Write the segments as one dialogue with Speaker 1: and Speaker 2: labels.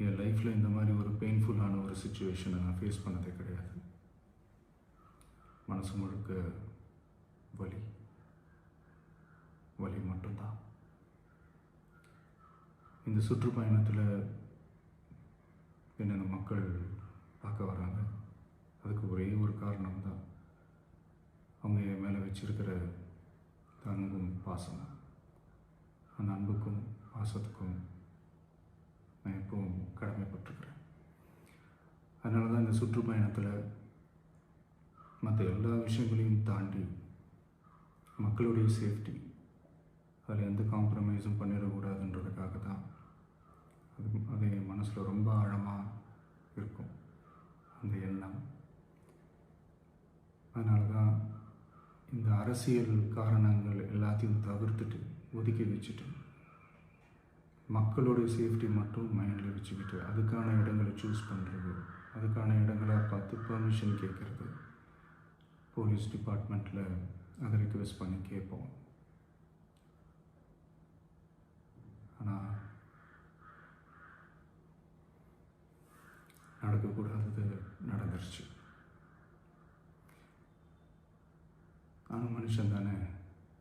Speaker 1: என் லைஃப்பில் இந்த மாதிரி ஒரு பெயின்ஃபுல்லான ஒரு சுச்சுவேஷனை நான் ஃபேஸ் பண்ணதே கிடையாது. மனசு முழுக்க வலி வலி மட்டும்தான். இந்த சுற்றுப்பயணத்தில் என்னென்ன மக்கள் பார்க்க வராங்க, அதுக்கு ஒரே ஒரு காரணம் தான், அவங்க என் மேலே வச்சிருக்கிற அன்பும் பாசம். அந்த அன்புக்கும் பாசத்துக்கும் நான் எப்பவும் கடமைப்பட்டிருக்கிறேன். அதனால தான் இந்த சுற்றுப்பயணத்தில் மற்ற எல்லா விஷயங்களையும் தாண்டி மக்களுடைய சேஃப்டி, அதில் எந்த காம்ப்ரமைஸும் பண்ணிடக்கூடாதுன்றதுக்காக தான் அது என் மனசில் ரொம்ப ஆழமாக இருக்கும் அந்த எண்ணம். அதனால தான் இந்த அரசியல் காரணங்கள் எல்லாத்தையும் தவிர்த்துட்டு ஒதுக்கி வச்சுட்டு மக்களோட சேஃப்டி மட்டும் மைண்டில் வச்சுக்கிட்டு அதுக்கான இடங்களை சூஸ் பண்ணுறது, அதுக்கான இடங்களை பார்த்து பெர்மிஷன் கேட்குறது, போலீஸ் டிபார்ட்மெண்ட்டில் அதை ரிக்வெஸ்ட் பண்ணி கேட்போம். ஆனால் நடக்கக்கூடாதது நடந்துருச்சு. நானும் மனுஷன் தானே.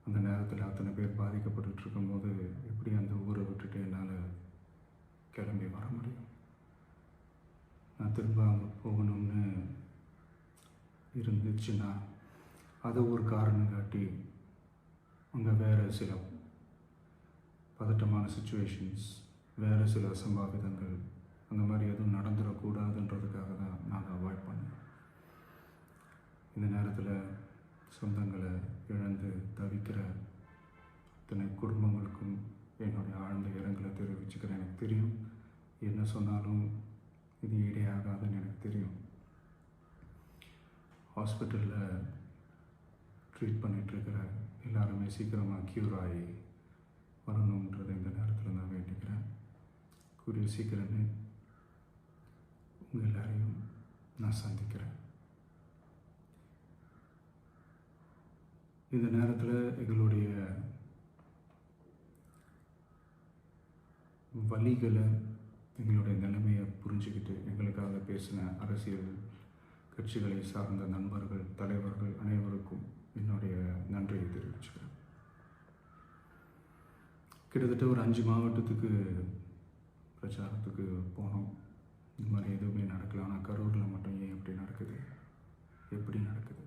Speaker 1: அந்த நேரத்தில் அத்தனை பேர் பாதிக்கப்பட்டு இருக்கும்போது எப்படி அந்த ஊரை விட்டுட்டு என்னால் கிளம்பி வர முடியும்? நான் திரும்ப அங்கே போகணும்னு இருந்துச்சுன்னா அதை ஒரு காரணம் காட்டி அங்கே வேறு சில பதட்டமான சுச்சுவேஷன்ஸ், வேறு சில அசம்பாவிதங்கள் அந்த மாதிரி எதுவும் நடந்துடக்கூடாதுன்றதுக்காக தான் நான் அவாய்ட் பண்ணேன். இந்த நேரத்தில் சொந்தங்களை இழந்து தவிக்கிற அத்தனை குடும்பங்களுக்கும் என்னுடைய ஆழ்ந்த இரங்கலை தெரிவிச்சுக்கிறேன். எனக்கு தெரியும், என்ன சொன்னாலும் இது ஈடேயாகாதுன்னு எனக்கு தெரியும். ஹாஸ்பிட்டலில் ட்ரீட் பண்ணிகிட்ருக்கிற எல்லாருமே சீக்கிரமாக க்யூர் ஆகி வரணுன்றதை இந்த நேரத்தில் நான் வேண்டிக்கிறேன். கூடிய சீக்கிரமே உங்கள் எல்லாரையும் நான் சந்திக்கிறேன். இந்த நேரத்தில் எங்களுடைய வலிகளை, எங்களுடைய நிலைமையை புரிஞ்சுக்கிட்டு எங்களுக்காக பேசின அரசியல் கட்சிகளை சார்ந்த நண்பர்கள், தலைவர்கள் அனைவருக்கும் என்னுடைய நன்றியை தெரிவிச்சுக்கிறேன். கிட்டத்தட்ட ஒரு 5 மாவட்டத்துக்கு பிரச்சாரத்துக்கு போனோம். இந்த மாதிரி எதுவுமே நடக்கல. ஆனால் கரூரில் மட்டும் ஏன் எப்படி நடக்குது, எப்படி நடக்குது?